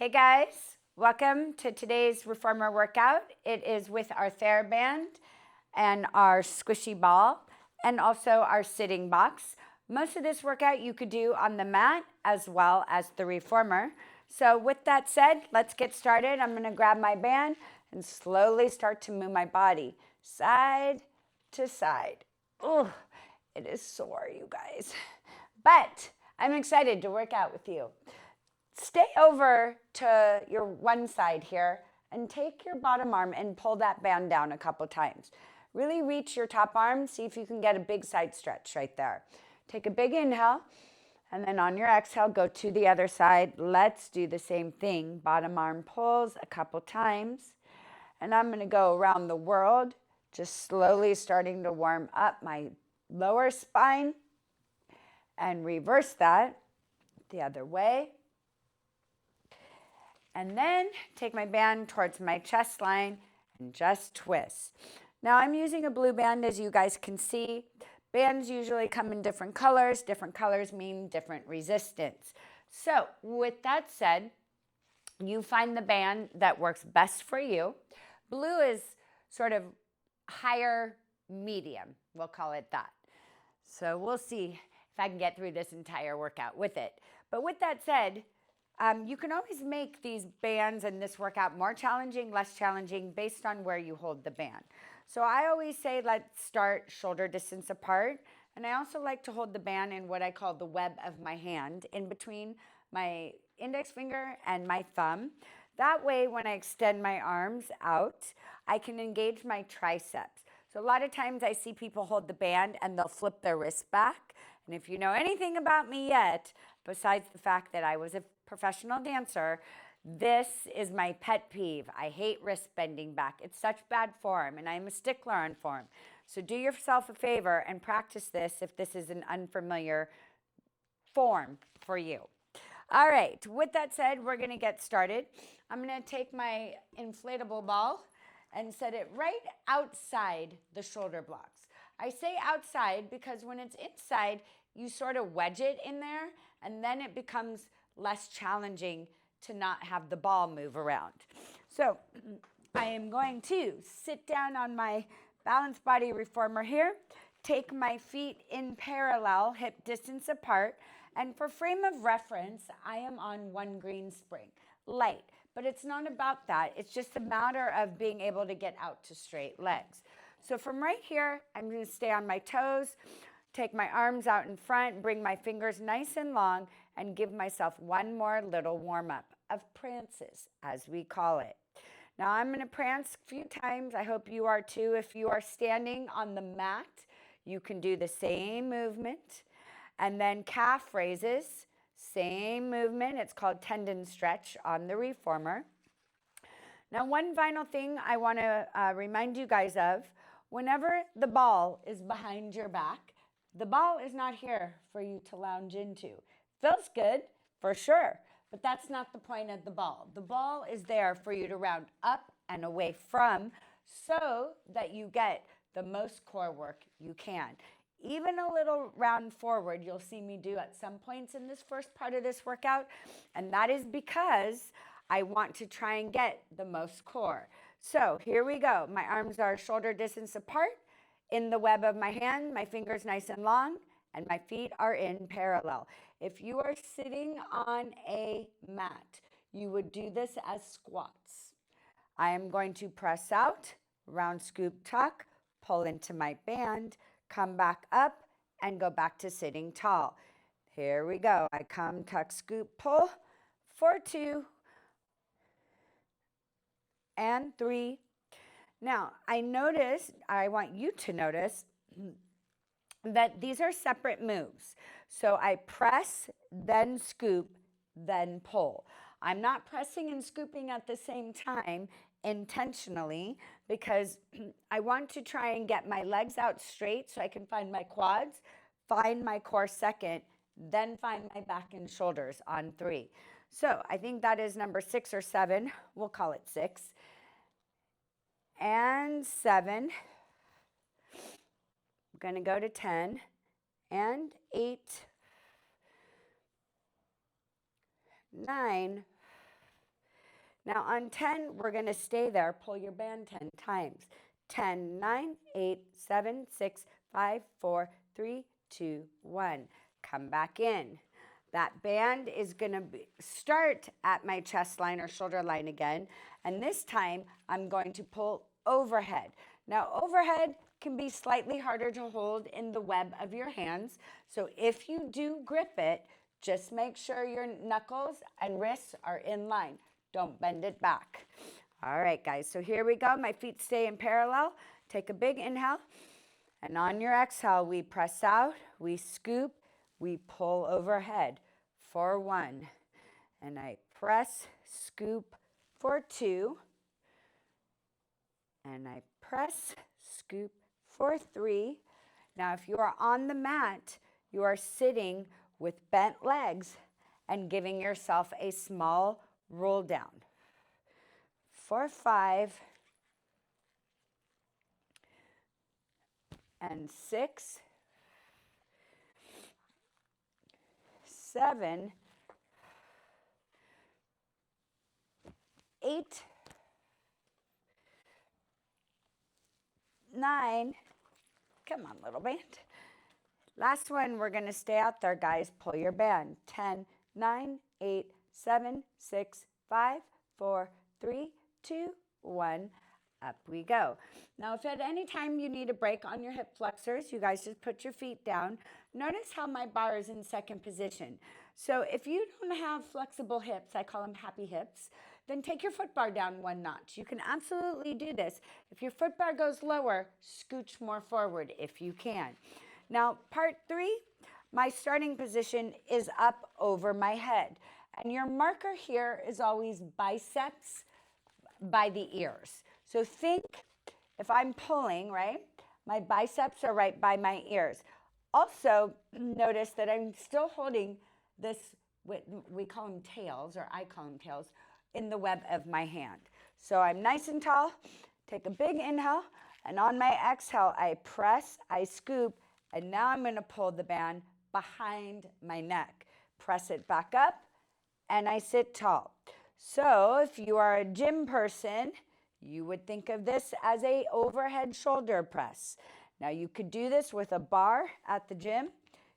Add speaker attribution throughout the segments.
Speaker 1: Hey guys, welcome to today's reformer workout. It is with our theraband and our squishy ball and also our sitting box. Most of this workout you could do on the mat as well as the reformer. So with that said, let's get started. I'm going to grab my band and slowly start to move my body side to side. Oh, it is sore, you guys. But I'm excited to work out with you. Stay over to your one side here and take your bottom arm and pull that band down a couple times. Really reach your top arm. See if you can get a big side stretch right there. Take a big inhale, and then on your exhale, go to the other side. Let's do the same thing. Bottom arm pulls a couple times. And I'm going to go around the world, just slowly starting to warm up my lower spine and reverse that the other way. And then take my band towards my chest line and just twist. Now I'm using a blue band, as you guys can see. Bands usually come in different colors. Different colors mean different resistance. So with that said, you find the band that works best for you. Blue is sort of higher medium, we'll call it that. So we'll see if I can get through this entire workout with it. But with that said, you can always make these bands and this workout more challenging, less challenging based on where you hold the band. So I always say let's start shoulder distance apart. And I also like to hold the band in what I call the web of my hand in between my index finger and my thumb. That way, when I extend my arms out, I can engage my triceps. So a lot of times I see people hold the band and they'll flip their wrist back. And if you know anything about me yet, besides the fact that I was a professional dancer, this is my pet peeve. I hate wrist bending back. It's such bad form, and I'm a stickler on form. So do yourself a favor and practice this if this is an unfamiliar form for you. All right, with that said, we're going to get started. I'm going to take my inflatable ball and set it right outside the shoulder blocks. I say outside because when it's inside, you sort of wedge it in there, and then it becomes less challenging to not have the ball move around. So I am going to sit down on my balanced body reformer here, take my feet in parallel, hip distance apart, and for frame of reference, I am on one green spring, light. But it's not about that. It's just a matter of being able to get out to straight legs. So from right here, I'm going to stay on my toes, take my arms out in front, bring my fingers nice and long, and give myself one more little warm-up of prances, as we call it. Now I'm going to prance a few times. I hope you are too. If you are standing on the mat, you can do the same movement. And then calf raises, same movement. It's called tendon stretch on the reformer. Now one final thing I want to remind you guys of, whenever the ball is behind your back, the ball is not here for you to lounge into. Feels good, for sure, but that's not the point of the ball. The ball is there for you to round up and away from so that you get the most core work you can. Even a little round forward you'll see me do at some points in this first part of this workout, and that is because I want to try and get the most core. So here we go. My arms are shoulder distance apart. In the web of my hand, my fingers nice and long, and my feet are in parallel. If you are sitting on a mat, you would do this as squats. I am going to press out, round scoop tuck, pull into my band, come back up, and go back to sitting tall. Here we go. I come, tuck, scoop, pull for 2 and 3. Now, I want you to notice that these are separate moves. So I press, then scoop, then pull. I'm not pressing and scooping at the same time intentionally because I want to try and get my legs out straight so I can find my quads, find my core second, then find my back and shoulders on 3. So I think that is number 6 or 7. We'll call it 6. And 7. I'm going to go to 10 and 8, 9, Now on 10, we're going to stay there. Pull your band 10 times. 10, 9, 8, 7, 6, 5, 4, 3, 2, 1. Come back in. That band is going to start at my chest line or shoulder line again. And this time, I'm going to pull overhead. Now, overhead can be slightly harder to hold in the web of your hands. So if you do grip it, just make sure your knuckles and wrists are in line. Don't bend it back. All right, guys, so here we go. My feet stay in parallel. Take a big inhale. And on your exhale, we press out, we scoop, we pull overhead for 1. And I press, scoop for 2. And I press, scoop for 3. Now, if you are on the mat, you are sitting with bent legs and giving yourself a small roll down. For 5. And 6, 7, 8, 9. Come on, little band. Last one, we're going to stay out there, guys. Pull your band. 10, 9, 8, 7, 6, 5, 4, 3, 2, 1. Up we go. Now, if at any time you need a break on your hip flexors, you guys just put your feet down. Notice how my bar is in second position. So if you don't have flexible hips, I call them happy hips, then take your foot bar down 1 notch. You can absolutely do this. If your foot bar goes lower, scooch more forward if you can. Now, part 3, my starting position is up over my head. And your marker here is always biceps by the ears. So think if I'm pulling, right, my biceps are right by my ears. Also, notice that I'm still holding this, we call them tails, or I call them tails, in the web of my hand. So I'm nice and tall. Take a big inhale, and on my exhale, I press, I scoop, and now I'm going to pull the band behind my neck. Press it back up, and I sit tall. So if you are a gym person, you would think of this as a overhead shoulder press. Now you could do this with a bar at the gym.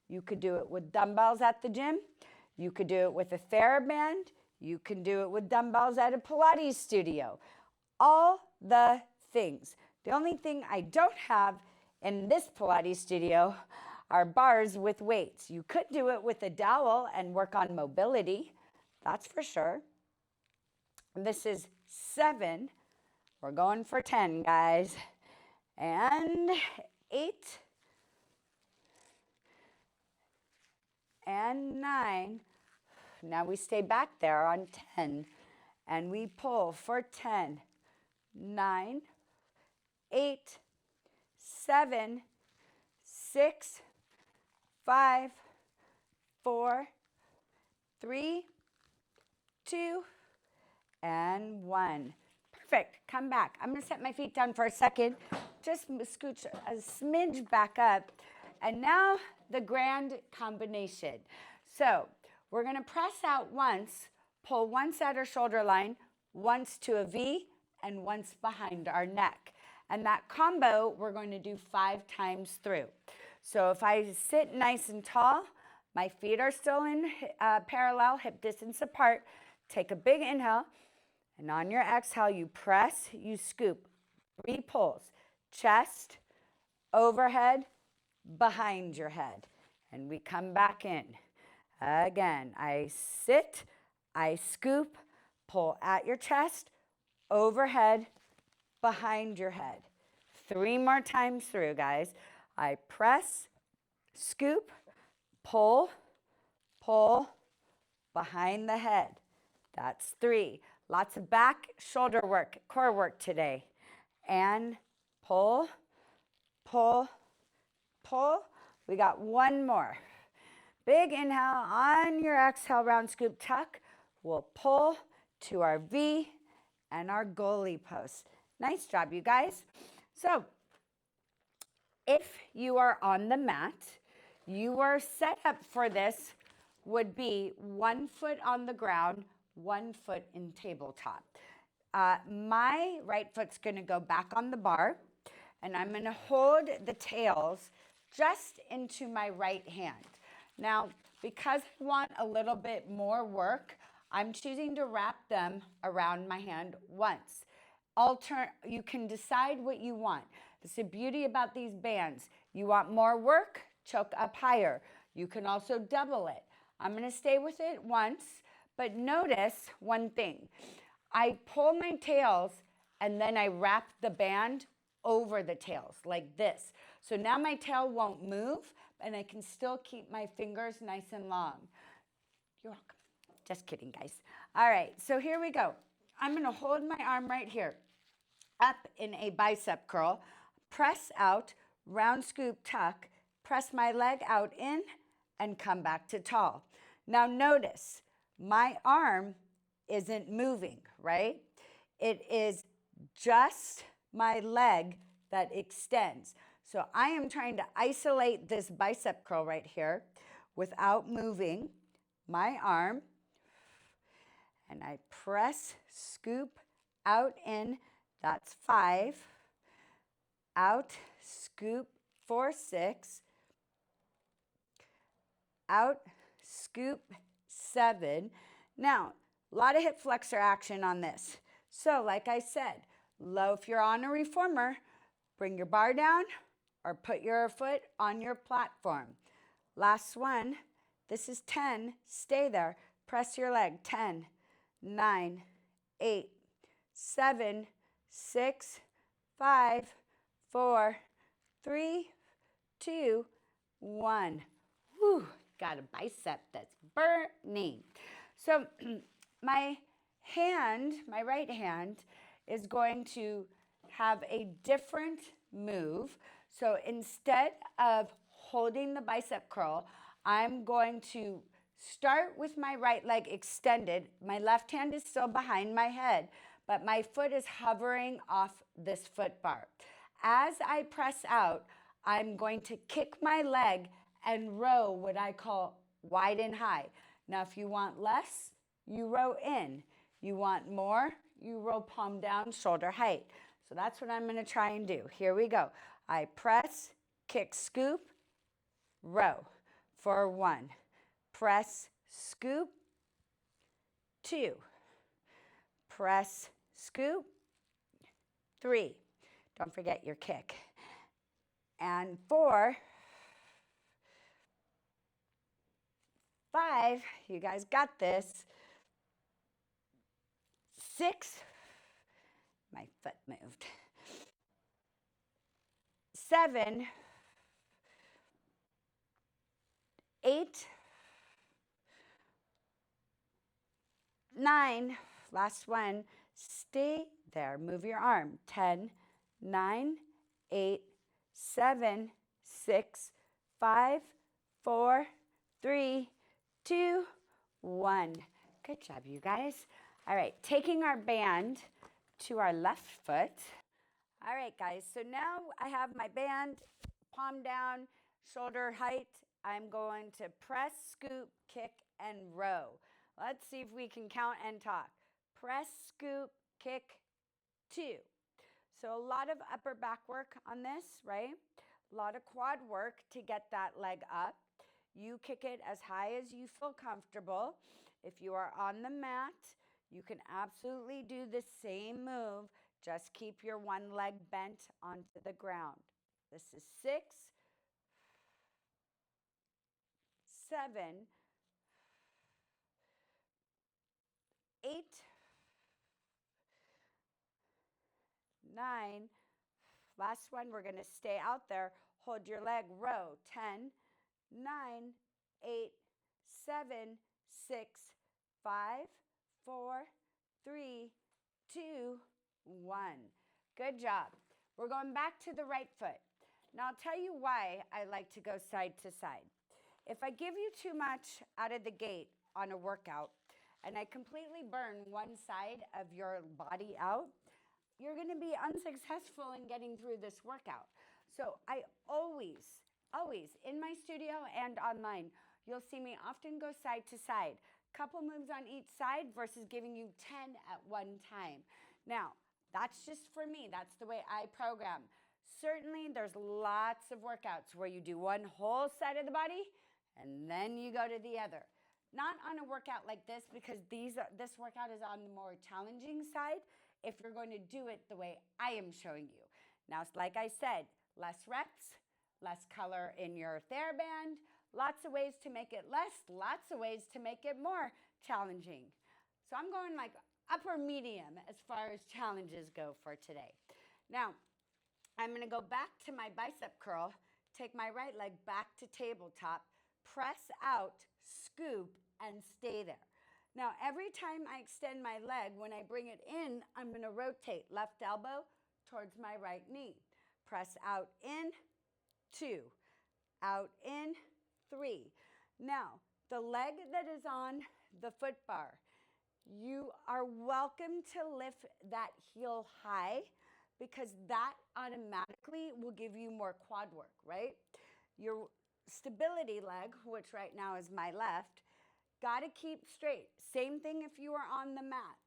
Speaker 1: You could do it with dumbbells at the gym. You could do it with a theraband. You can do it with dumbbells at a Pilates studio. All the things. The only thing I don't have in this Pilates studio are bars with weights. You could do it with a dowel and work on mobility. That's for sure. This is 7. We're going for 10, guys. And 8. And 9. Now we stay back there on 10. And we pull for 10. 9, 8, 7, 6, 5, 4, 3, 2, and 1. Perfect. Come back. I'm going to set my feet down for a second. Just scooch a smidge back up. And now the grand combination. So we're going to press out once, pull once at our shoulder line, once to a V, and once behind our neck. And that combo we're going to do 5 times through. So if I sit nice and tall, my feet are still in parallel, hip distance apart. Take a big inhale. And on your exhale, you press, you scoop. 3 pulls. Chest, overhead, behind your head. And we come back in. Again, I sit, I scoop, pull at your chest, overhead, behind your head. 3 more times through, guys. I press, scoop, pull, pull, behind the head. That's 3. Lots of back, shoulder work, core work today. And pull, pull, pull. We got 1 more. Big inhale. On your exhale, round scoop tuck. We'll pull to our V and our goalie post. Nice job, you guys. So if you are on the mat, your setup for this would be 1 foot on the ground, one foot in tabletop. My right foot's going to go back on the bar, and I'm going to hold the tails just into my right hand. Now, because I want a little bit more work, I'm choosing to wrap them around my hand once. You can decide what you want. That's the beauty about these bands. You want more work? Choke up higher. You can also double it. I'm going to stay with it once, but notice one thing. I pull my tails and then I wrap the band over the tails like this. So now my tail won't move and I can still keep my fingers nice and long. You're welcome. Just kidding, guys. All right, so here we go. I'm going to hold my arm right here, up in a bicep curl, press out, round scoop tuck, press my leg out in, and come back to tall. Now notice, my arm isn't moving, right? It is just my leg that extends. So I am trying to isolate this bicep curl right here without moving my arm. And I press, scoop, out, in. That's 5. Out, scoop, 4, 6. Out, scoop, 7. Now, a lot of hip flexor action on this. So, like I said, low if you're on a reformer, bring your bar down or put your foot on your platform. Last one, this is 10. Stay there. Press your leg. 10, 9, 8, 7, 6, 5, 4, 3, 2, 1. Whew, got a bicep that's burning. So my right hand, is going to have a different move. So instead of holding the bicep curl, I'm going to start with my right leg extended. My left hand is still behind my head, but my foot is hovering off this foot bar. As I press out, I'm going to kick my leg and row what I call wide and high. Now, if you want less, you row in. You want more, you row palm down, shoulder height. So that's what I'm going to try and do. Here we go. I press, kick, scoop, row for 1. Press, scoop, 2. Press, scoop, 3. Don't forget your kick. And 4, 5, you guys got this. 6, my foot moved. 7, 8, 9, last one, stay there, move your arm. 10, 9, 8, 7, 6, 5, 4, 3, 2, 1. Good job, you guys. All right, taking our band to our left foot. All right, guys, so now I have my band, palm down, shoulder height. I'm going to press, scoop, kick, and row. Let's see if we can count and talk. Press, scoop, kick, 2. So a lot of upper back work on this, right? A lot of quad work to get that leg up. You kick it as high as you feel comfortable. If you are on the mat, you can absolutely do the same move. Just keep your one leg bent onto the ground. This is 6, 7, 8, 9. Last one, we're going to stay out there. Hold your leg, row. 10, 9, 8, 7, 6, 5, 4, 3, 2, 1. Good job. We're going back to the right foot. Now, I'll tell you why I like to go side to side. If I give you too much out of the gate on a workout and I completely burn one side of your body out, you're going to be unsuccessful in getting through this workout. So I always, in my studio and online, you'll see me often go side to side, couple moves on each side versus giving you 10 at one time. Now, that's just for me. That's the way I program. Certainly, there's lots of workouts where you do one whole side of the body and then you go to the other. Not on a workout like this, because this workout is on the more challenging side if you're going to do it the way I am showing you. Now, like I said, less reps, less color in your theraband, lots of ways to make it less, lots of ways to make it more challenging. So I'm going like upper medium as far as challenges go for today. Now, I'm going to go back to my bicep curl, take my right leg back to tabletop, press out, scoop, and stay there. Now, every time I extend my leg, when I bring it in, I'm going to rotate left elbow towards my right knee. Press out in, 2, out in, 3. Now, the leg that is on the foot bar, you are welcome to lift that heel high because that automatically will give you more quad work, right? Your stability leg, which right now is my left, got to keep straight. Same thing if you are on the mat.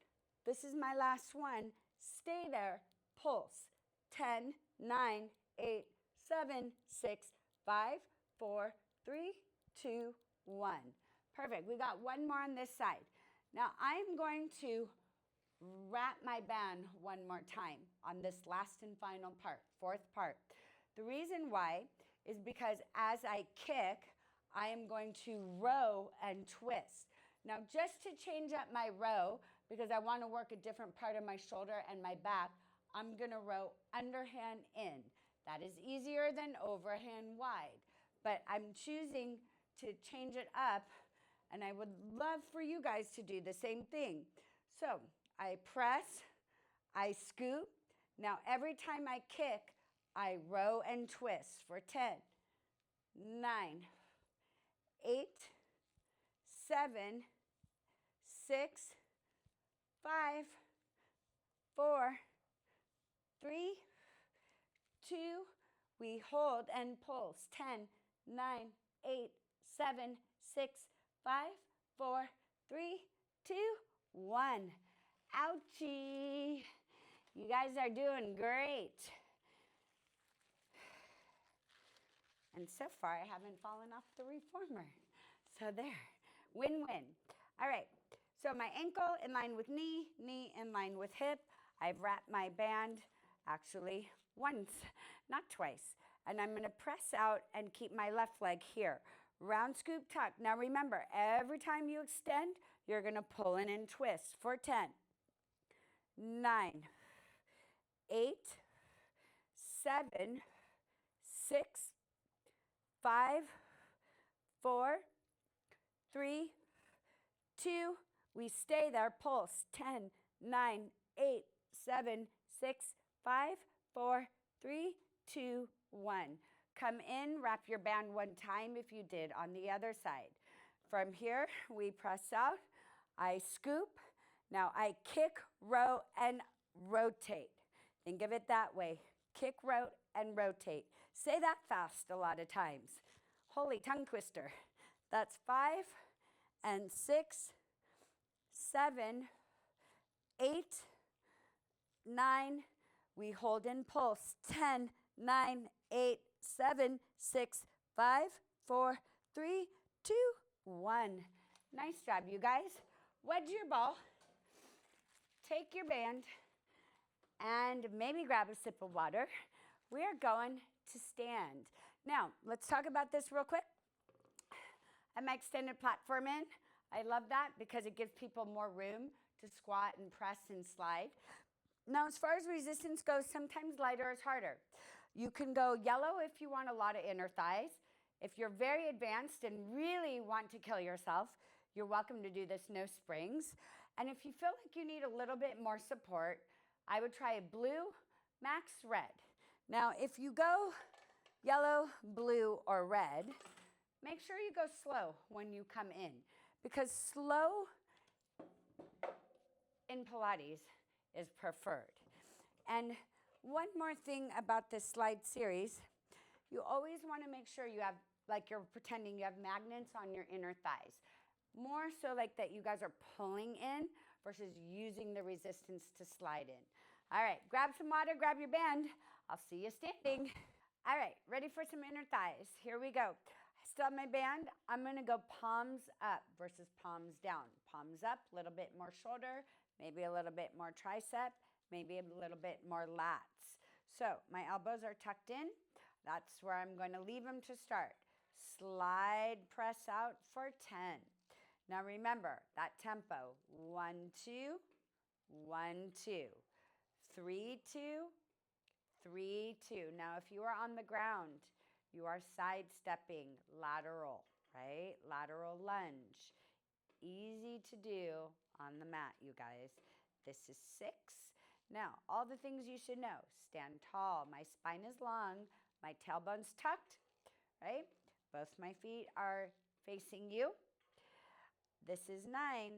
Speaker 1: This is my last one. Stay there, pulse. 10, 9, 8, 7, 6, 5, 4, 3, 2, 1. Perfect. We got one more on this side. Now I'm going to wrap my band one more time on this last and final part, fourth part. The reason why is because as I kick, I am going to row and twist. Now, just to change up my row, because I want to work a different part of my shoulder and my back, I'm going to row underhand in. That is easier than overhand wide, but I'm choosing to change it up, and I would love for you guys to do the same thing. So I press, I scoop. Now, every time I kick, I row and twist for 10, 9, 8, 7, 6, 5, 4, 3, 2, we hold and pulse. 10, 9, 8, 7, 6, 5, 4, 3, 2, 1. Ouchie. You guys are doing great. And so far, I haven't fallen off the reformer. So there, win-win. All right, so my ankle in line with knee, knee in line with hip. I've wrapped my band, actually once, not twice. And I'm gonna press out and keep my left leg here. Round, scoop, tuck. Now remember, every time you extend, you're gonna pull in and twist for 10, 9, 8, 7, 6, 5, 4, 3, 2, we stay there, pulse. 10, 9, 8, 7, 6, 5, 4, 3, 2, 1. Come in, wrap your band one time if you did on the other side. From here, we press out, I scoop. Now I kick, row, and rotate. Think of it that way. Kick, row, and rotate. Say that fast a lot of times. Holy tongue twister. That's 5 and 6, 7, 8, 9. We hold in pulse. 10, 9, 8, 7, 6, 5, 4, 3, 2, 1. Nice job, you guys. Wedge your ball. Take your band and maybe grab a sip of water. We're going to stand. Now, let's talk about this real quick. I have my extended platform in. I love that because it gives people more room to squat and press and slide. Now, as far as resistance goes, sometimes lighter is harder. You can go yellow if you want a lot of inner thighs. If you're very advanced and really want to kill yourself, you're welcome to do this no springs. And if you feel like you need a little bit more support, I would try a blue, max red. Now, if you go yellow, blue, or red, make sure you go slow when you come in, because slow in Pilates is preferred. And one more thing about this slide series, you always want to make sure you have, like you're pretending you have magnets on your inner thighs. more so like that you guys are pulling in versus using the resistance to slide in. All right, grab some water, grab your band. I'll see you standing. All right, ready for some inner thighs. Here we go. I still have my band. I'm gonna go palms up versus palms down. Palms up, a little bit more shoulder, maybe a little bit more tricep, maybe a little bit more lats. So my elbows are tucked in. That's where I'm going to leave them to start. Slide, press out for 10. Now remember that tempo. 1, 2, 1, 2, 3, 2, 3, 2. Now if you are on the ground, you are sidestepping lateral, right? Lateral lunge. Easy to do on the mat, you guys. This is 6. Now, all the things you should know. Stand tall. My spine is long. My tailbone's tucked, right? Both my feet are facing you. This is 9.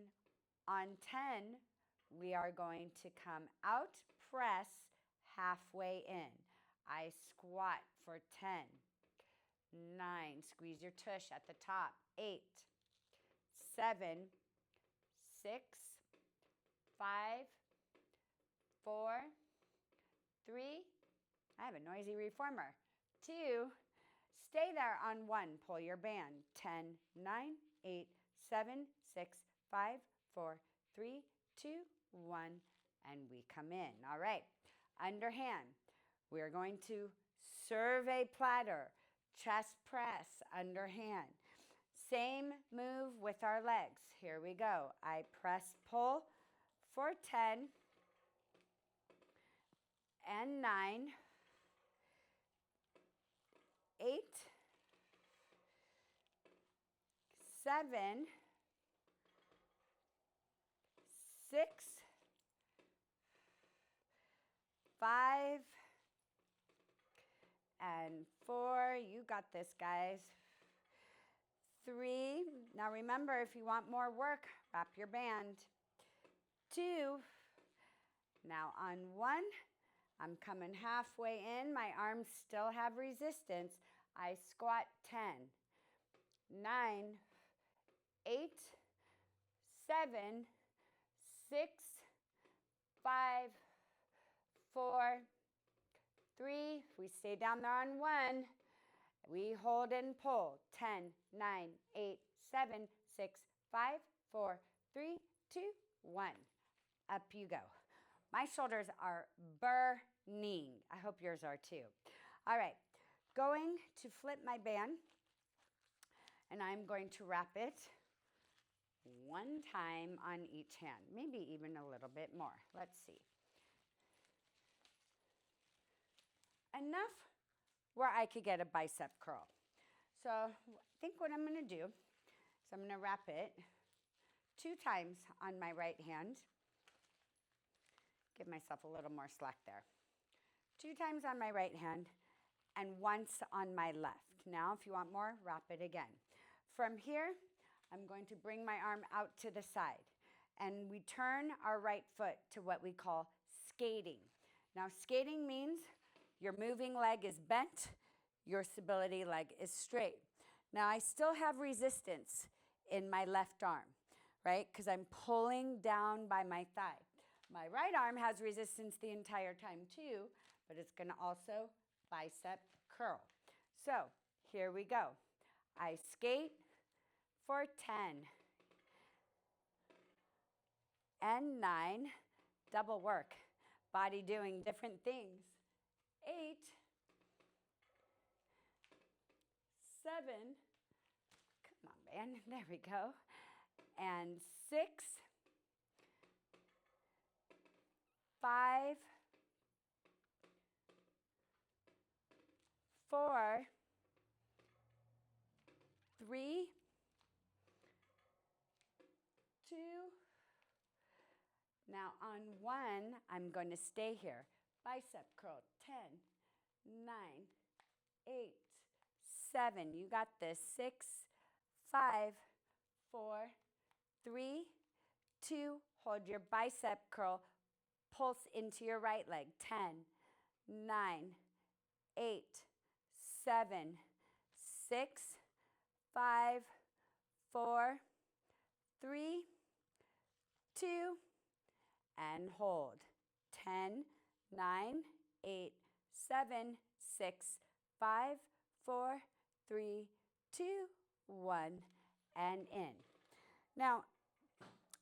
Speaker 1: On 10, we are going to come out, press, halfway in. I squat for 10. 9, squeeze your tush at the top. 8, 7, 6, 5, 4, 3, I have a noisy reformer. 2, stay there on 1, pull your band. 10, 9, 8, 7, 6, 5, 4, 3, 2, 1, and we come in. All right, underhand. We're going to survey platter, chest press, underhand. Same move with our legs. Here we go. I press, pull for 10 and 9, 8, 7, 6, 5, and 4. You got this, guys. 3. Now remember, if you want more work, wrap your band. 2. Now on 1, I'm coming halfway in. My arms still have resistance. I squat 10, 9, 8, 7, 6, 5, 4, 3. We stay down there on 1. We hold and pull. 10, 9, 8, 7, 6, 5, 4, 3, 2, 1. Up you go. My shoulders are burning. I hope yours are too. All right, going to flip my band, and I'm going to wrap it 1 time on each hand, maybe even a little bit more. Let's see. Enough where I could get a bicep curl. So I think what I'm going to do is I'm going to wrap it 2 times on my right hand. Give myself a little more slack there. 2 times on my right hand and once on my left. Now, if you want more, wrap it again. From here, I'm going to bring my arm out to the side, and we turn our right foot to what we call skating. Now, skating means your moving leg is bent, your stability leg is straight. Now, I still have resistance in my left arm, right? Because I'm pulling down by my thigh. My right arm has resistance the entire time too, but it's going to also bicep curl. So here we go. I skate for 10 and 9, double work, body doing different things. 8, 7, come on, man, there we go, and 6, 5, 4, 3, 2. Now on 1, I'm going to stay here. Bicep curl, 10, 9, 8, 7. You got this. 6, 5, 4, 3, 2. Hold your bicep curl. Pulse into your right leg. 10, 9, 8, 7, 6, 5, 4, 3, 2, and hold. 10, 9, 8, 7, 6, 5, 4, 3, 2, 1, and in. Now,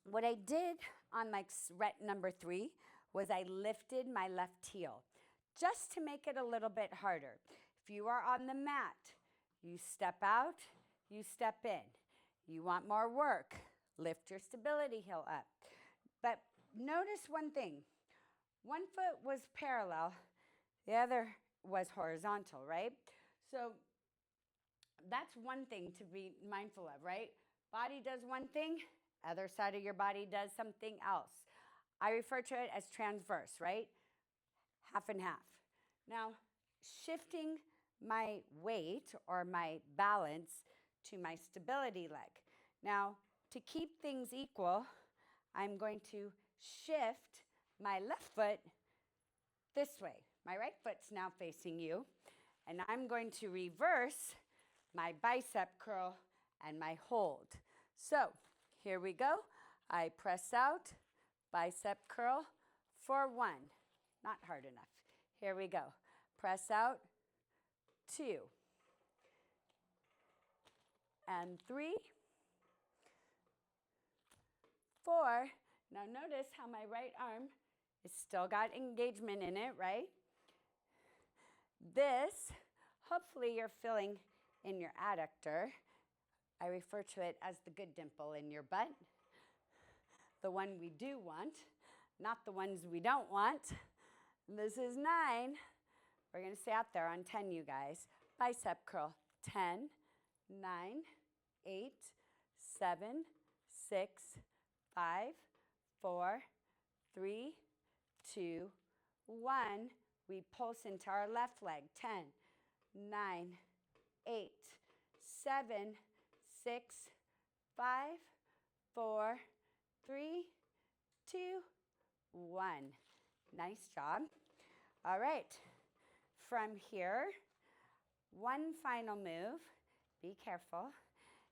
Speaker 1: what I did on like rep number 3 was I lifted my left heel just to make it a little bit harder. If you are on the mat, you step out, you step in. You want more work, lift your stability heel up. But notice one thing. One foot was parallel, the other was horizontal, right? So that's one thing to be mindful of, right? Body does one thing, other side of your body does something else. I refer to it as transverse, right? Half and half. Now, shifting my weight or my balance to my stability leg. Now, to keep things equal, I'm going to shift my left foot this way. My right foot's now facing you, and I'm going to reverse my bicep curl and my hold. So, here we go. I press out, bicep curl for 1. Not hard enough. Here we go. Press out, 2, and 3, 4. Now notice how my right arm is still got engagement in it, right? This, hopefully you're feeling in your adductor. I refer to it as the good dimple in your butt. The one we do want, not the ones we don't want. This is 9. We're going to stay out there on 10, you guys. Bicep curl. 10, 9, 8, 7, 6, 5, 4, 3, 2, 1. We pulse into our left leg. 10, 9, 8, 7, 6, 5, 4, 3, 2, 1. Nice job. All right. From here, one final move. Be careful.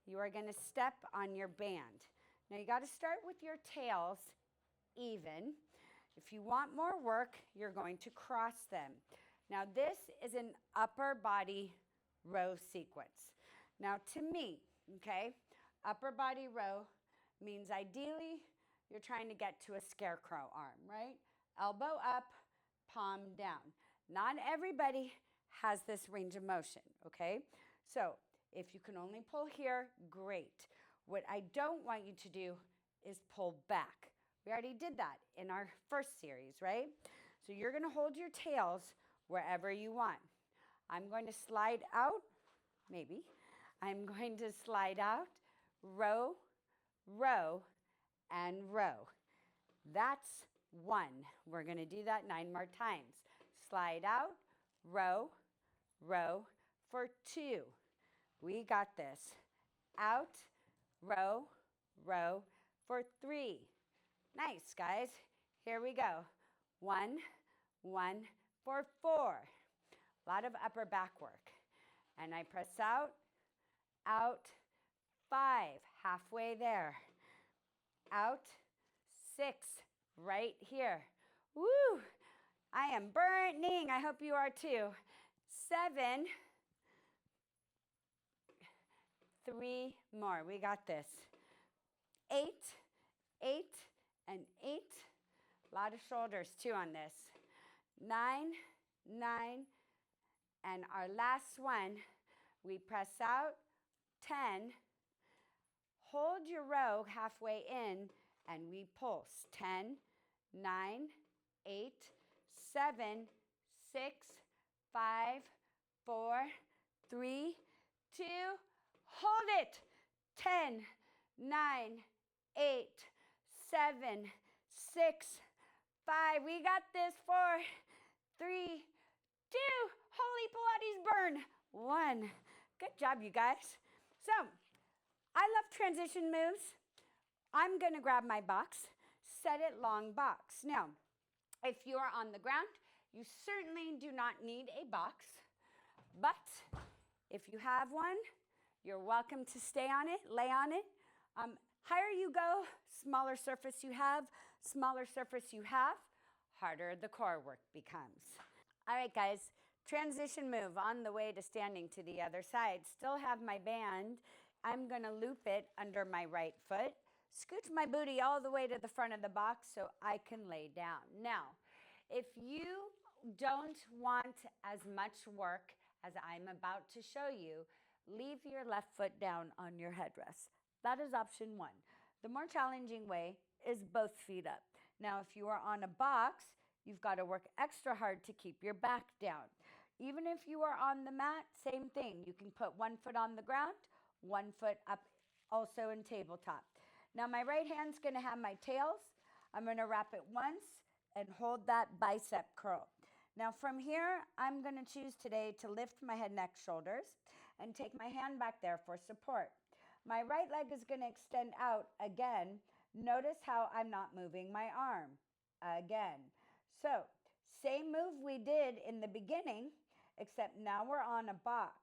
Speaker 1: You are going to step on your band. Now you got to start with your tails even. If you want more work, you're going to cross them. Now this is an upper body row sequence. Now to me, okay, upper body row means ideally you're trying to get to a scarecrow arm, right? Elbow up, palm down. Not everybody has this range of motion, okay? So if you can only pull here, great. What I don't want you to do is pull back. We already did that in our first series, right? So you're gonna hold your tails wherever you want. I'm going to slide out, maybe. I'm going to slide out, row, row, and row. That's 1. We're gonna do that 9 more times. Slide out, row, row for 2. We got this. Out, row, row for 3. Nice, guys. Here we go. 1, 1 for 4. A lot of upper back work. And I press out, 5, halfway there. Out, 6, right here. Woo! I am burning. I hope you are too. 7, 3 more. We got this. 8, 8, and 8. A lot of shoulders too on this. 9, 9, and our last one, we press out, 10. Hold your row halfway in, and we pulse. 10, 9, 8, 7, 6, 5, 4, 3, 2, hold it. 10, 9, 8, 7, 6, 5. We got this. 4, 3, 2. Holy Pilates burn. 1. Good job, you guys. So, I love transition moves. I'm going to grab my box, set it long box. Now, if you are on the ground, you certainly do not need a box. But if you have one, you're welcome to stay on it, lay on it. Higher you go, smaller surface you have, harder the core work becomes. All right, guys, transition move on the way to standing to the other side. Still have my band. I'm gonna loop it under my right foot, scooch my booty all the way to the front of the box so I can lay down. Now, if you don't want as much work as I'm about to show you, leave your left foot down on your headrest. That is option one. The more challenging way is both feet up. Now, if you are on a box, you've got to work extra hard to keep your back down. Even if you are on the mat, same thing. You can put one foot on the ground, one foot up also in tabletop. Now, my right hand's going to have my tails. I'm going to wrap it once and hold that bicep curl. Now from here, I'm going to choose today to lift my head, neck, shoulders, and take my hand back there for support. My right leg is going to extend out again. Notice how I'm not moving my arm again. So same move we did in the beginning, except now we're on a box.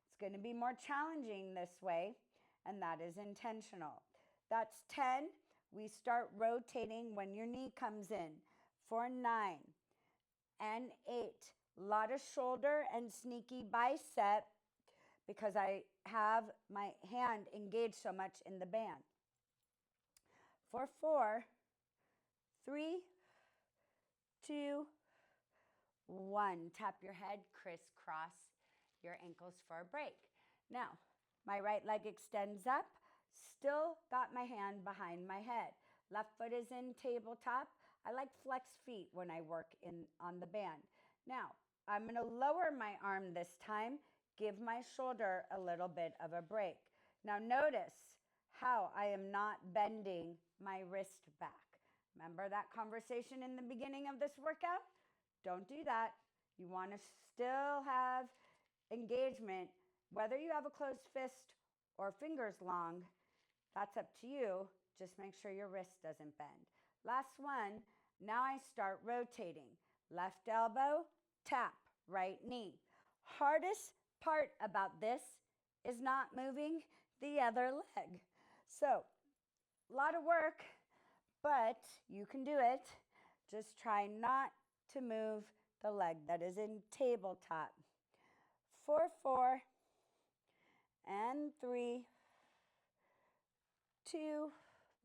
Speaker 1: It's going to be more challenging this way, and that is intentional. That's 10. We start rotating when your knee comes in for 9 and 8. A lot of shoulder and sneaky bicep because I have my hand engaged so much in the band. For 4, 3, 2, 1. Tap your head, crisscross your ankles for a break. Now, my right leg extends up, still got my hand behind my head. Left foot is in tabletop. I like flex feet when I work on the band. Now, I'm going to lower my arm this time, give my shoulder a little bit of a break. Now notice how I am not bending my wrist back. Remember that conversation in the beginning of this workout? Don't do that. You want to still have engagement, whether you have a closed fist or fingers long, that's up to you. Just make sure your wrist doesn't bend. Last one, now I start rotating. Left elbow, tap, right knee. Hardest part about this is not moving the other leg. So, a lot of work, but you can do it. Just try not to move the leg that is in tabletop. 4, 4, and 3, 2,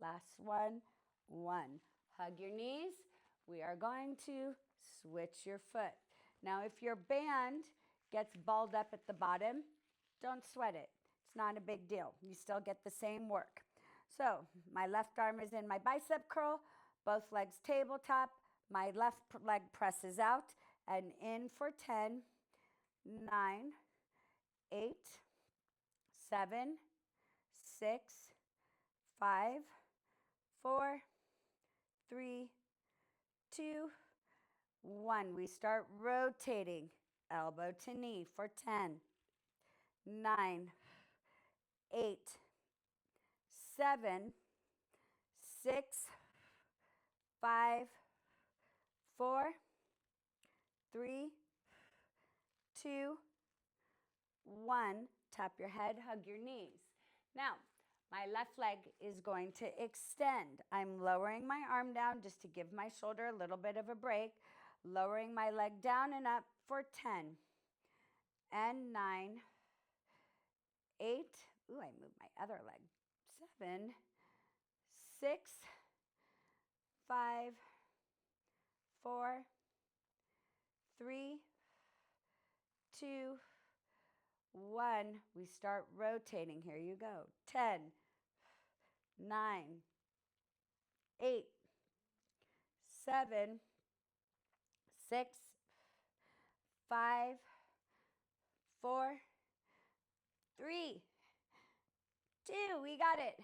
Speaker 1: last one, 1. Hug your knees. We are going to switch your foot. Now, if your band gets balled up at the bottom, don't sweat it. It's not a big deal. You still get the same work. So, my left arm is in my bicep curl, both legs tabletop. My left leg presses out and in for 10, 9, 8, 7, 6, 5, 4, 3, 2, 1. We start rotating elbow to knee for 10, 9, 8, 7, 6, 5, 4, 3, 2, 1. Tap your head, hug your knees. Now, my left leg is going to extend. I'm lowering my arm down just to give my shoulder a little bit of a break. Lowering my leg down and up for 10 and 9, 8. Ooh, I moved my other leg. 7, 6, 5, 4, 3, 2, 1. We start rotating. Here you go. 10, 9, 8, 7, 6, 5, 4, 3, 2. We got it.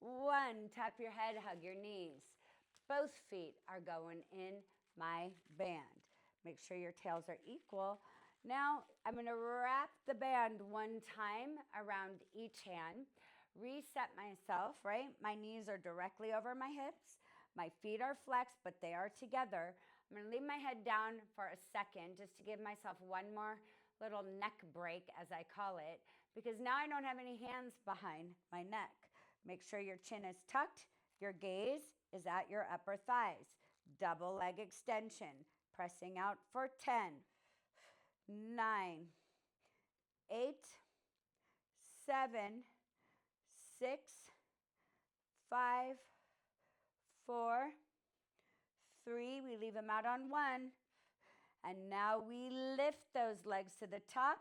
Speaker 1: 1. Tap your head, hug your knees. Both feet are going in my band. Make sure your tails are equal. Now, I'm going to wrap the band one time around each hand. Reset myself, right? My knees are directly over my hips. My feet are flexed, but they are together. I'm going to leave my head down for a second just to give myself one more little neck break, as I call it, because now I don't have any hands behind my neck. Make sure your chin is tucked. Your gaze is at your upper thighs. Double leg extension. Pressing out for 10, 9, 8, 7, 6, 5, 4, 3. We leave them out on 1. And now we lift those legs to the top.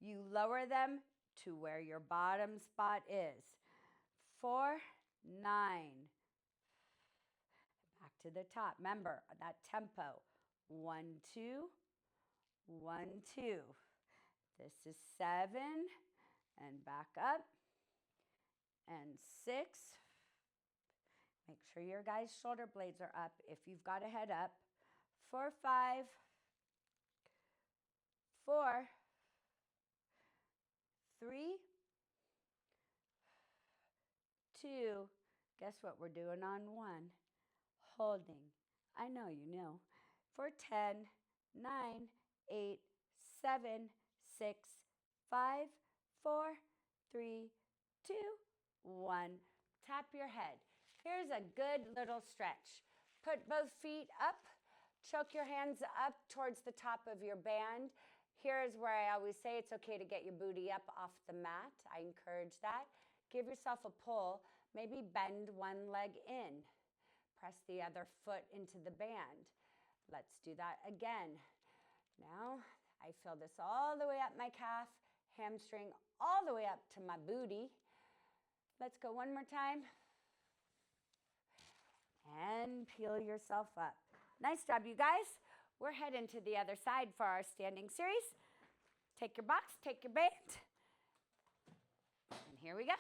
Speaker 1: You lower them to where your bottom spot is. 4, 9. Back to the top. Remember that tempo. 1, 2, 1, 2. This is 7. And back up. And 6. Make sure your guys' shoulder blades are up if you've got a head up. 4, 5, 4, 3, 2. Guess what we're doing on 1? Holding. I know you know. For 10, 9, 8, 7, 6, 5, 4, 3, 2, 1. Tap your head. Here's a good little stretch. Put both feet up. Choke your hands up towards the top of your band. Here's where I always say it's okay to get your booty up off the mat. I encourage that. Give yourself a pull. Maybe bend one leg in. Press the other foot into the band. Let's do that again. Now, I feel this all the way up my calf, hamstring all the way up to my booty. Let's go one more time. And peel yourself up. Nice job, you guys. We're heading to the other side for our standing series. Take your box, take your band. And here we go.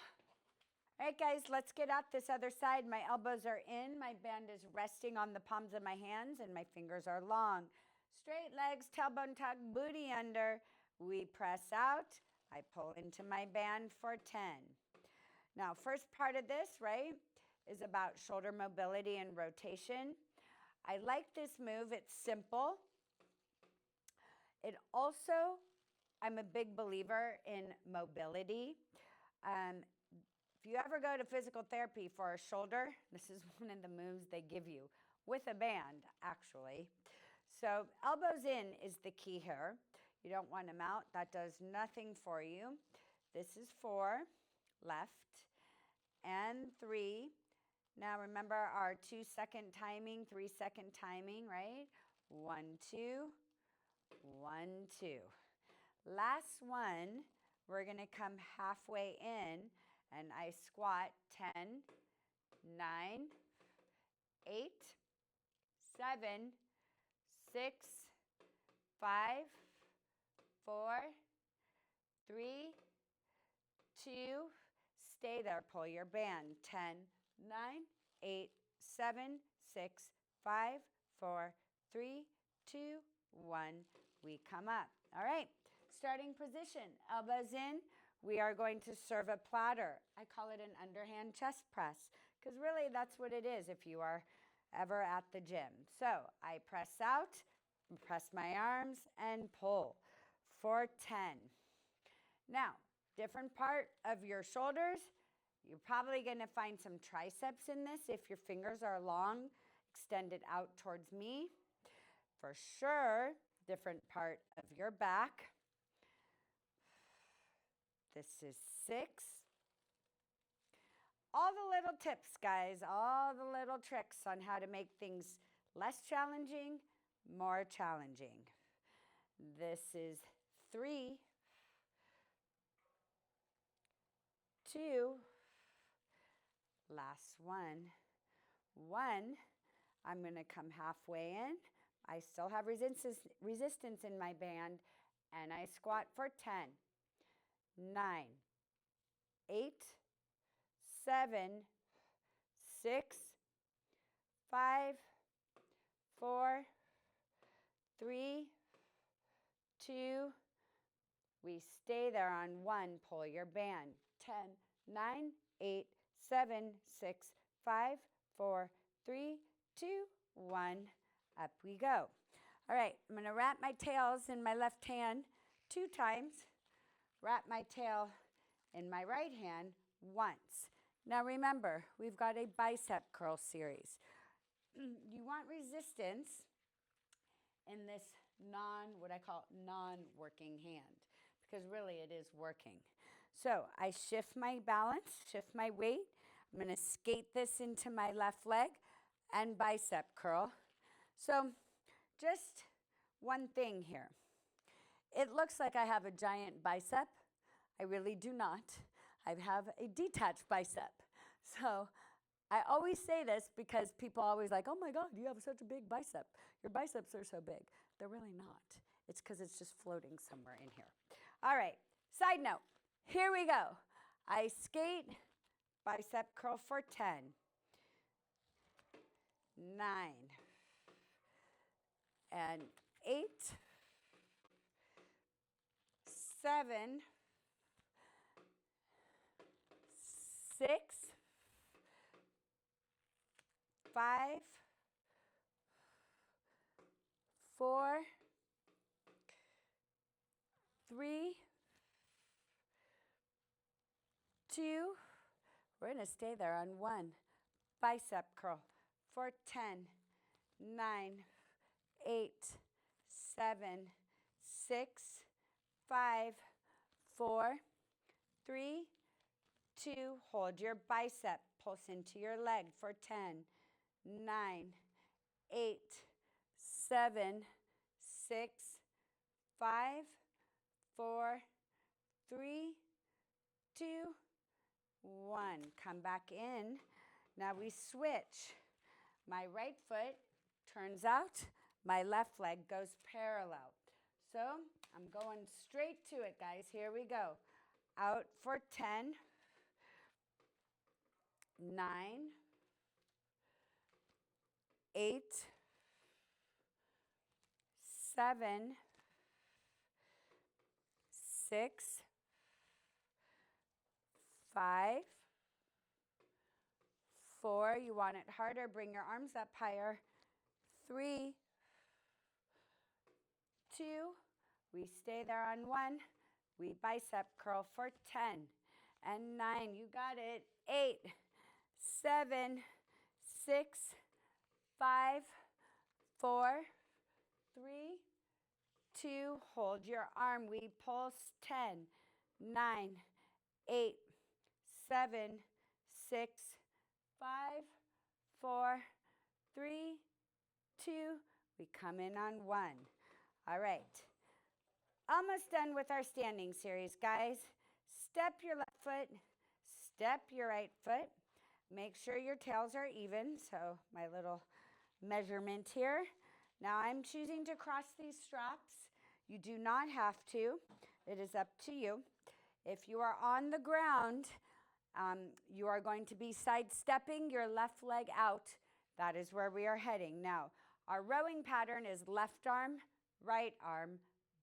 Speaker 1: All right, guys, let's get out this other side. My elbows are in. My band is resting on the palms of my hands, and my fingers are long. Straight legs, tailbone tuck, booty under. We press out. I pull into my band for 10. Now, first part of this, right, is about shoulder mobility and rotation. I like this move. It's simple. It also, I'm a big believer in mobility. If you ever go to physical therapy for a shoulder, this is one of the moves they give you with a band, actually. So elbows in is the key here. You don't want them out. That does nothing for you. This is 4, left, and 3. Now remember our 2-second timing, 3-second timing, right? 1, 2, 1, 2. Last one, we're gonna come halfway in and I squat 10, 9, 8, 7, 6, 5, 4, 3, 2, stay there, pull your band. 10, 9, 8, 7, 6, 5, 4, 3, 2, 1. We come up. All right, starting position, elbows in. We are going to serve a platter. I call it an underhand chest press because really that's what it is if you are ever at the gym. So I press out, press my arms, and pull for 10. Now, different part of your shoulders. You're probably going to find some triceps in this if your fingers are long, extended out towards me. For sure, different part of your back. This is 6. All the little tips, guys, all the little tricks on how to make things less challenging, more challenging. This is 3, 2, last one, 1. I'm going to come halfway in. I still have resistance in my band, and I squat for 10, 9, 8, 7, 6, 5, 4, 3, 2. We stay there on 1. Pull your band. 10, 9, 8, 7, 6, 5, 4, 3, 2, 1. Up we go. All right, I'm going to wrap my tails in my left hand 2 times. Wrap my tail in my right hand once. Now remember, we've got a bicep curl series. You want resistance in this what I call non-working hand, because really it is working. So I shift my balance, shift my weight. I'm going to skate this into my left leg and bicep curl. So just one thing here. It looks like I have a giant bicep. I really do not. I have a detached bicep. So I always say this because people always like, oh my God, you have such a big bicep. Your biceps are so big. They're really not. It's because it's just floating somewhere in here. All right, side note, here we go. I skate, bicep curl for 10, 9, and 8, 7, 6, 5, 4, 3, 2, we're going to stay there on 1, bicep curl for 10, 9, 8, 7, 6, 5, 4, 3, 2, hold your bicep, pulse into your leg for 10, 9, 8, 7, 6, 5, 4, 3, 2, 1. Come back in. Now we switch. My right foot turns out, my left leg goes parallel. So I'm going straight to it, guys. Here we go. Out for 10, 9, 8, 7, 6, 5, 4, you want it harder, bring your arms up higher, 3, 2, we stay there on 1, we bicep curl for 10, and 9, you got it, 8, 7, 6, 5, 4, 3, 2, hold your arm, we pulse, 10, 9, 8, 7, 6, 5, 4, 3, 2, we come in on 1. All right, almost done with our standing series, guys. Step your left foot, step your right foot. Make sure your tails are even, so my little measurement here. Now I'm choosing to cross these straps. You do not have to. It is up to you. If you are on the ground, you are going to be sidestepping your left leg out. That is where we are heading. Now, our rowing pattern is left arm, right arm,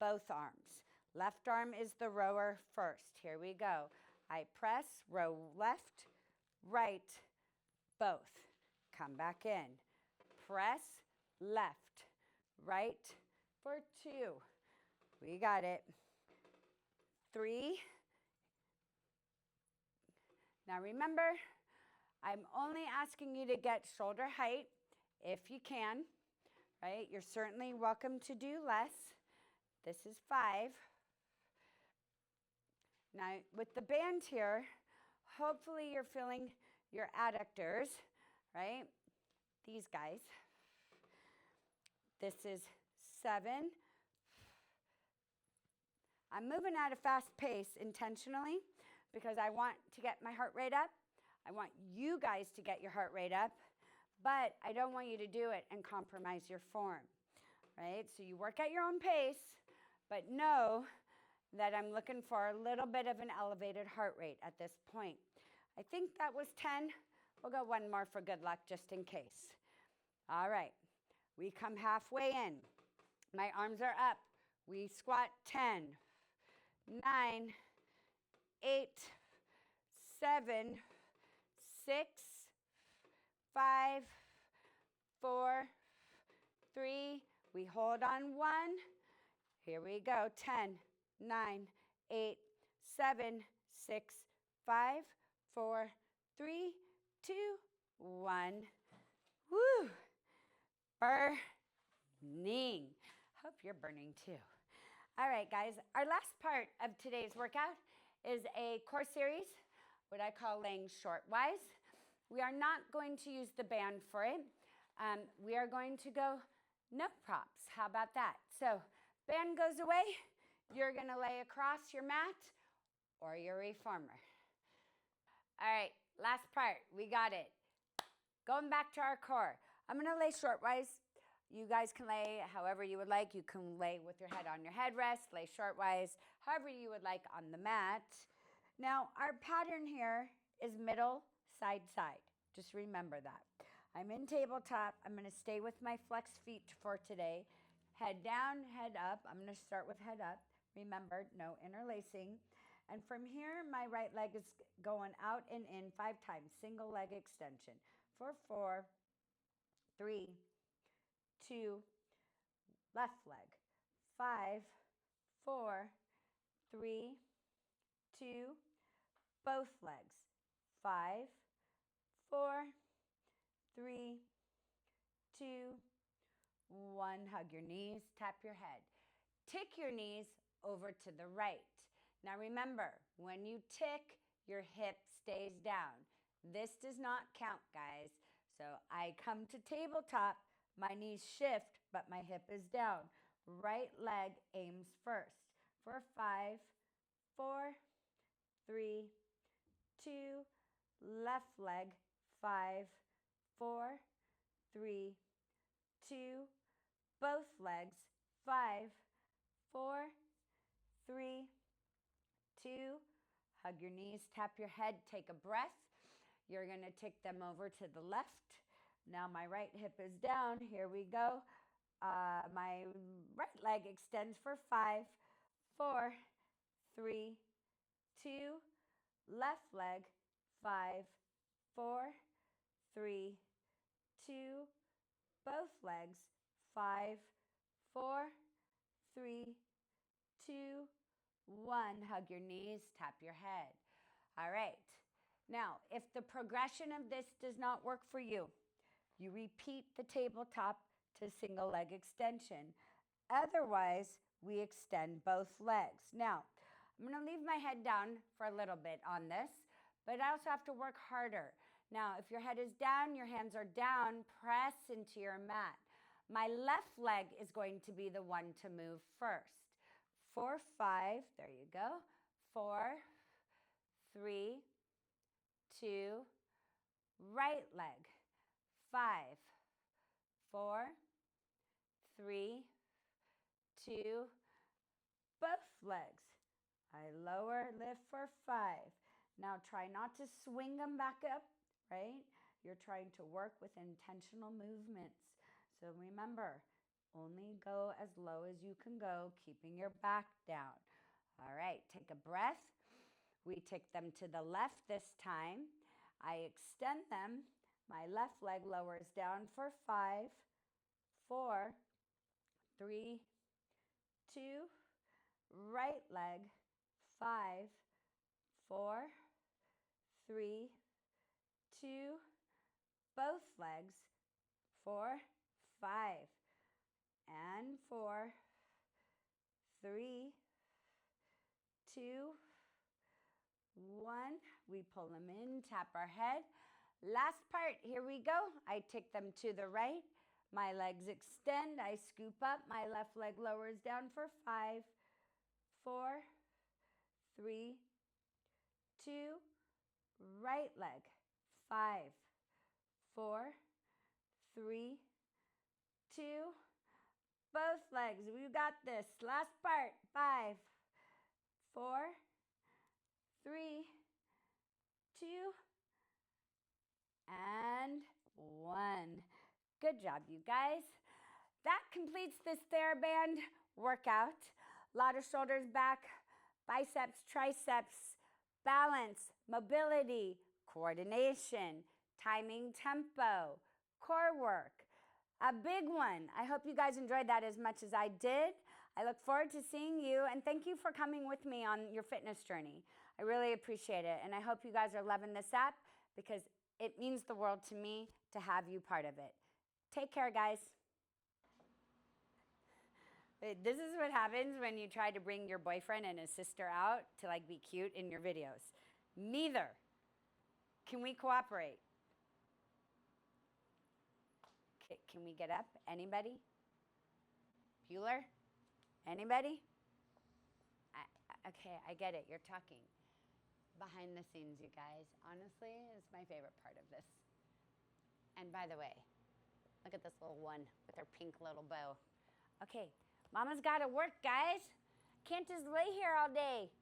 Speaker 1: both arms. Left arm is the rower first. Here we go. I press, row left, right, both. Come back in. Press, left, right for 2. We got it. 3. Now remember, I'm only asking you to get shoulder height if you can, right? You're certainly welcome to do less. This is 5. Now with the band here, hopefully you're feeling your adductors, right? These guys. This is 7. I'm moving at a fast pace intentionally because I want to get my heart rate up. I want you guys to get your heart rate up, but I don't want you to do it and compromise your form, right? So you work at your own pace, but know that I'm looking for a little bit of an elevated heart rate at this point. I think that was 10. We'll go one more for good luck just in case. All right, we come halfway in. My arms are up. We squat 10, 9, 8, 7, 6, 5, 4, 3. We hold on 1. Here we go. 10, 9, 8, 7, 6, 5, 4, 3, 2, 1. Woo! Burning. Hope you're burning too. All right, guys, our last part of today's workout is a core series, what I call laying short-wise. We are not going to use the band for it. We are going to go no props. How about that? So band goes away. You're going to lay across your mat or your reformer. All right, last part. We got it. Going back to our core. I'm going to lay short-wise. You guys can lay however you would like. You can lay with your head on your headrest, lay short-wise, however you would like on the mat. Now, our pattern here is middle, side, side. Just remember that. I'm in tabletop. I'm going to stay with my flex feet for today. Head down, head up. I'm going to start with head up. Remember, no interlacing. And from here, my right leg is going out and in 5 times. Single leg extension. For 4, 3, 2, left leg. 5, 4, 3, 2, both legs. 5, 4, 3, 2, 1. Hug your knees, tap your head. Tick your knees over to the right. Now remember, when you tick, your hip stays down. This does not count, guys. So I come to tabletop, my knees shift, but my hip is down. Right leg aims first. For 5, 4, 3, 2, left leg. 5, 4, 3, 2, both legs. 5, 4, 3, 2, hug your knees, tap your head, take a breath. You're going to tick them over to the left. Now my right hip is down. Here we go. My right leg extends for 5, 4, 3, 2, left leg. 5, 4, 3, 2, both legs. 5, 4, 3, 2, 1. Hug your knees, tap your head. All right. Now, if the progression of this does not work for you, you repeat the tabletop to single leg extension. Otherwise, we extend both legs. Now, I'm going to leave my head down for a little bit on this, but I also have to work harder. Now, if your head is down, your hands are down, press into your mat. My left leg is going to be the one to move first. 4, 5, there you go. 4, 3, 2, right leg. 5, 4, 3, 2, both legs. I lower, lift for 5. Now try not to swing them back up, right? You're trying to work with intentional movements. So remember, only go as low as you can go, keeping your back down. All right, take a breath. We take them to the left this time. I extend them. My left leg lowers down for 5, 4, 3, 2, right leg. 5, 4, 3, 2, both legs. 4, 5, and 4, 3, 2, 1. We pull them in, tap our head. Last part, here we go. I take them to the right. My legs extend. I scoop up. My left leg lowers down for 5, 4, 3, 2, right leg. 5, 4, 3, 2, both legs. We got this. Last part. 5, 4, 3, 2, and 1. Good job, you guys. That completes this TheraBand workout. A lot of shoulders back, biceps, triceps, balance, mobility, coordination, timing tempo, core work. A big one. I hope you guys enjoyed that as much as I did. I look forward to seeing you, and thank you for coming with me on your fitness journey. I really appreciate it, and I hope you guys are loving this app because it means the world to me to have you part of it. Take care, guys. This is what happens when you try to bring your boyfriend and his sister out to like be cute in your videos. Neither. Can we cooperate? Can we get up? Anybody? Bueller? Anybody? Okay, I get it. You're talking. Behind the scenes, you guys, honestly, is my favorite part of this. And by the way, look at this little one with her pink little bow. Okay, Mama's got to work, guys. Can't just lay here all day.